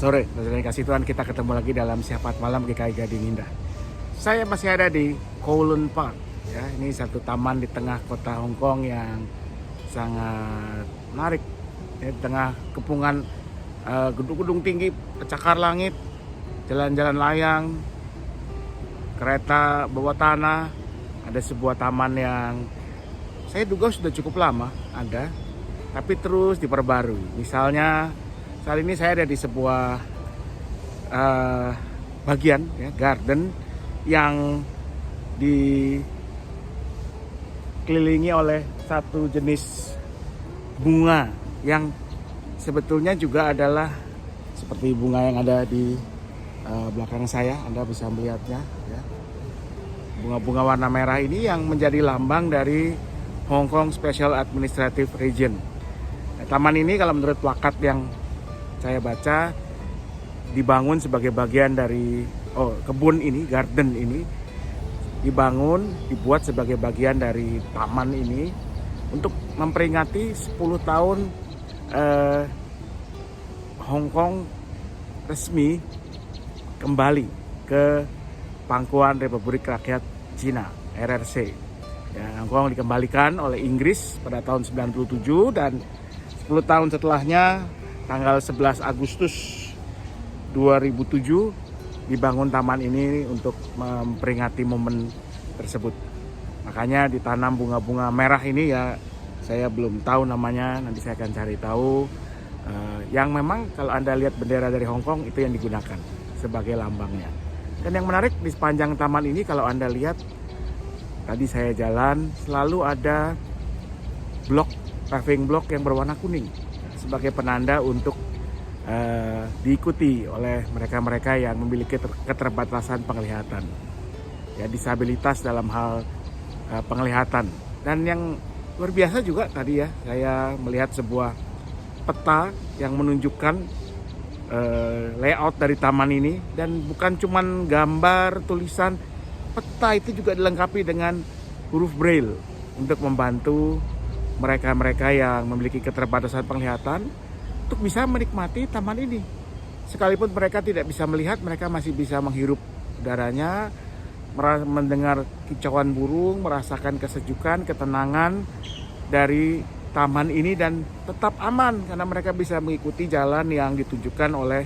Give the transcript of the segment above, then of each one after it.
sore, saudara kasih Tuhan, kita ketemu lagi dalam Syafaat Malam GKI Gading Indah. Saya masih ada di Kowloon Park. Ya, ini satu taman di tengah kota Hong Kong yang sangat menarik. Ya, di tengah kepungan gedung-gedung tinggi, pencakar langit, jalan-jalan layang, kereta bawah tanah. Ada sebuah taman yang saya duga sudah cukup lama ada, tapi terus diperbarui. Misalnya saat ini saya ada di sebuah bagian ya, garden yang dikelilingi oleh satu jenis bunga yang sebetulnya juga adalah seperti bunga yang ada di belakang saya. Anda bisa melihatnya ya. Bunga-bunga warna merah ini yang menjadi lambang dari Hong Kong Special Administrative Region. Nah, taman ini kalau menurut plakat yang saya baca dibangun sebagai bagian dari kebun ini, garden ini dibuat sebagai bagian dari taman ini untuk memperingati 10 tahun Hong Kong resmi kembali ke Pangkuan Republik Rakyat Cina (RRC). Ya, Hong Kong dikembalikan oleh Inggris pada tahun 97 dan 10 tahun setelahnya tanggal 11 Agustus 2007 dibangun taman ini untuk memperingati momen tersebut. Makanya ditanam bunga-bunga merah ini ya, saya belum tahu namanya, nanti saya akan cari tahu. Yang memang kalau Anda lihat bendera dari Hong Kong itu yang digunakan sebagai lambangnya. Dan yang menarik di sepanjang taman ini kalau Anda lihat, tadi saya jalan selalu ada paving block yang berwarna kuning sebagai penanda untuk diikuti oleh mereka-mereka yang memiliki keterbatasan penglihatan, ya, disabilitas dalam hal penglihatan. Dan yang luar biasa juga tadi ya, saya melihat sebuah peta yang menunjukkan layout dari taman ini, dan bukan cuman gambar tulisan, peta itu juga dilengkapi dengan huruf braille untuk membantu mereka-mereka yang memiliki keterbatasan penglihatan untuk bisa menikmati taman ini. Sekalipun mereka tidak bisa melihat, mereka masih bisa menghirup udaranya, mendengar kicauan burung, merasakan kesejukan, ketenangan dari taman ini, dan tetap aman karena mereka bisa mengikuti jalan yang ditunjukkan oleh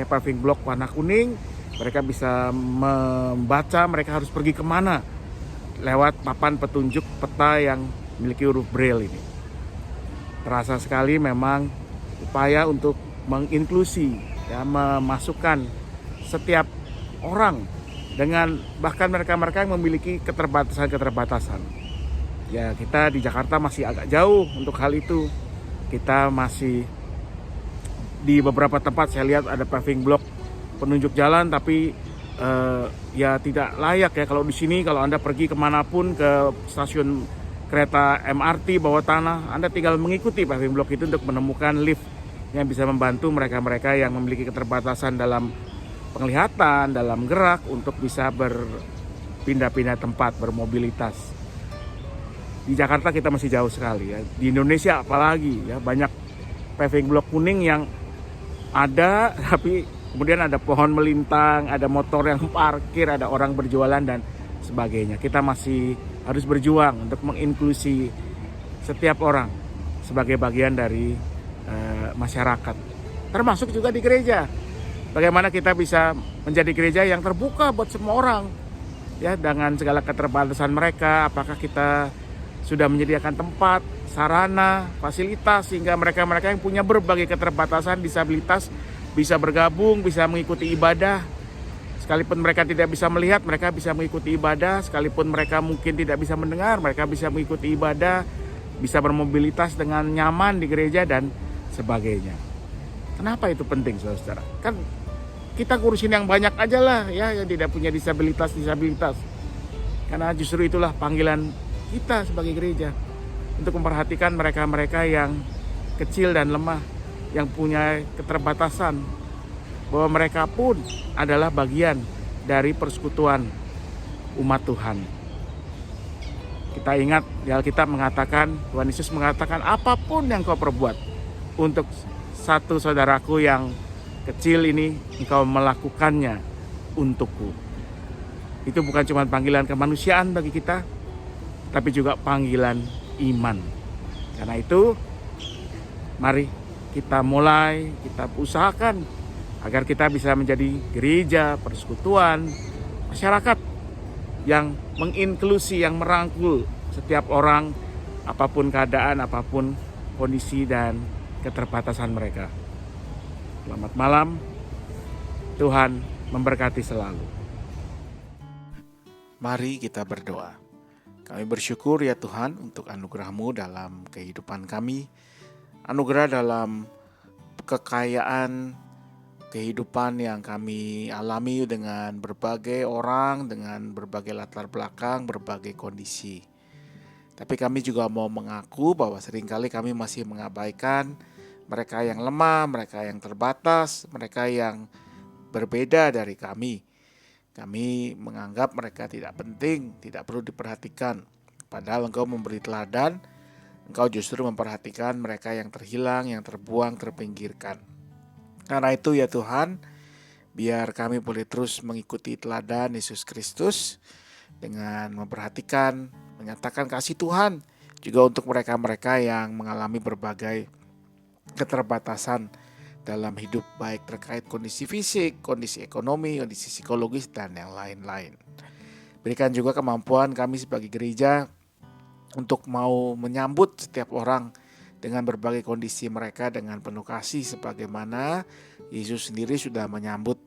paving block warna kuning. Mereka bisa membaca mereka harus pergi kemana lewat papan petunjuk peta yang memiliki huruf braille ini. Terasa sekali memang upaya untuk menginklusi, ya, memasukkan setiap orang dengan bahkan mereka-mereka yang memiliki keterbatasan. Ya, kita di Jakarta masih agak jauh untuk hal itu. Kita masih di beberapa tempat saya lihat ada paving block penunjuk jalan, tapi ya tidak layak ya. Kalau di sini, kalau Anda pergi kemanapun, ke stasiun kereta MRT bawah tanah, Anda tinggal mengikuti paving block itu untuk menemukan lift yang bisa membantu mereka-mereka yang memiliki keterbatasan dalam penglihatan, dalam gerak, untuk bisa berpindah-pindah tempat, bermobilitas. Di Jakarta kita masih jauh sekali ya. Di Indonesia apalagi ya, banyak paving block kuning yang ada, tapi kemudian ada pohon melintang, ada motor yang parkir, ada orang berjualan dan sebagainya. Kita masih harus berjuang untuk menginklusi setiap orang sebagai bagian dari masyarakat, termasuk juga di gereja. Bagaimana kita bisa menjadi gereja yang terbuka buat semua orang, ya, dengan segala keterbatasan mereka. Apakah kita sudah menyediakan tempat, sarana, fasilitas sehingga mereka-mereka yang punya berbagai keterbatasan, disabilitas bisa bergabung, bisa mengikuti ibadah. Sekalipun mereka tidak bisa melihat, mereka bisa mengikuti ibadah. Sekalipun mereka mungkin tidak bisa mendengar, mereka bisa mengikuti ibadah, bisa bermobilitas dengan nyaman di gereja dan sebagainya. Kenapa itu penting, saudara? Kan kita ngurusin yang banyak aja lah ya, yang tidak punya disabilitas. Karena justru itulah panggilan kita sebagai gereja, untuk memperhatikan mereka-mereka yang kecil dan lemah, yang punya keterbatasan, bahwa mereka pun adalah bagian dari persekutuan umat Tuhan. Kita ingat di Alkitab mengatakan, Tuhan Yesus mengatakan, apapun yang kau perbuat untuk satu saudaraku yang kecil ini engkau melakukannya untukku. Itu bukan cuma panggilan kemanusiaan bagi kita, tapi juga panggilan iman. Karena itu, mari kita mulai, kita usahakan agar kita bisa menjadi gereja, persekutuan, masyarakat yang menginklusi, yang merangkul setiap orang, apapun keadaan, apapun kondisi dan keterbatasan mereka. Selamat malam, Tuhan memberkati selalu. Mari kita berdoa. Kami bersyukur ya Tuhan untuk anugerah-Mu dalam kehidupan kami. Anugerah dalam kekayaan kehidupan yang kami alami dengan berbagai orang, dengan berbagai latar belakang, berbagai kondisi. Tapi kami juga mau mengaku bahwa seringkali kami masih mengabaikan mereka yang lemah, mereka yang terbatas, mereka yang berbeda dari kami. Kami menganggap mereka tidak penting, tidak perlu diperhatikan. Padahal Engkau memberi teladan, Engkau justru memperhatikan mereka yang terhilang, yang terbuang, terpinggirkan. Karena itu ya Tuhan, biar kami boleh terus mengikuti teladan Yesus Kristus dengan memperhatikan, menyatakan kasih Tuhan juga untuk mereka-mereka yang mengalami berbagai keterbatasan dalam hidup, baik terkait kondisi fisik, kondisi ekonomi, kondisi psikologis, dan yang lain-lain. Berikan juga kemampuan kami sebagai gereja untuk mau menyambut setiap orang dengan berbagai kondisi mereka dengan penuh kasih, sebagaimana Yesus sendiri sudah menyambut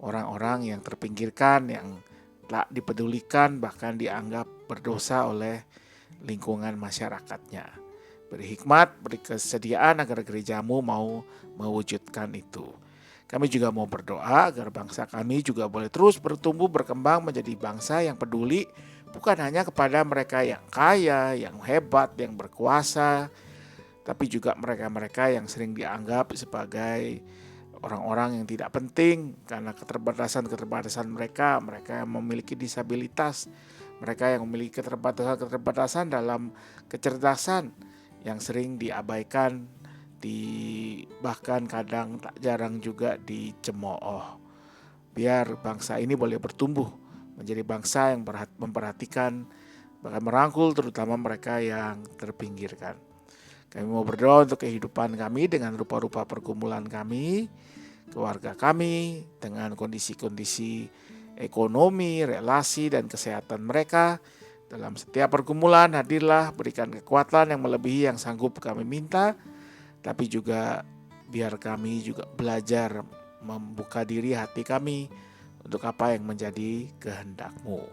orang-orang yang terpinggirkan, yang tak dipedulikan, bahkan dianggap berdosa oleh lingkungan masyarakatnya. Beri hikmat, beri kesediaan agar gereja-Mu mau mewujudkan itu. Kami juga mau berdoa agar bangsa kami juga boleh terus bertumbuh, berkembang menjadi bangsa yang peduli, bukan hanya kepada mereka yang kaya, yang hebat, yang berkuasa, tapi juga mereka-mereka yang sering dianggap sebagai orang-orang yang tidak penting karena keterbatasan mereka, mereka yang memiliki disabilitas, mereka yang memiliki keterbatasan dalam kecerdasan, yang sering diabaikan, bahkan kadang tak jarang juga dicemooh. Biar bangsa ini boleh bertumbuh menjadi bangsa yang memperhatikan, bahkan merangkul terutama mereka yang terpinggirkan. Kami mau berdoa untuk kehidupan kami dengan rupa-rupa pergumulan kami, keluarga kami, dengan kondisi-kondisi ekonomi, relasi, dan kesehatan mereka. Dalam setiap pergumulan hadirlah, berikan kekuatan yang melebihi yang sanggup kami minta, tapi juga biar kami juga belajar membuka diri hati kami untuk apa yang menjadi kehendak-Mu.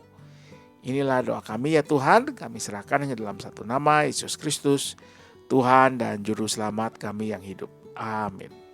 Inilah doa kami ya Tuhan, kami serahkan hanya dalam satu nama, Yesus Kristus, Tuhan dan Juru Selamat kami yang hidup. Amin.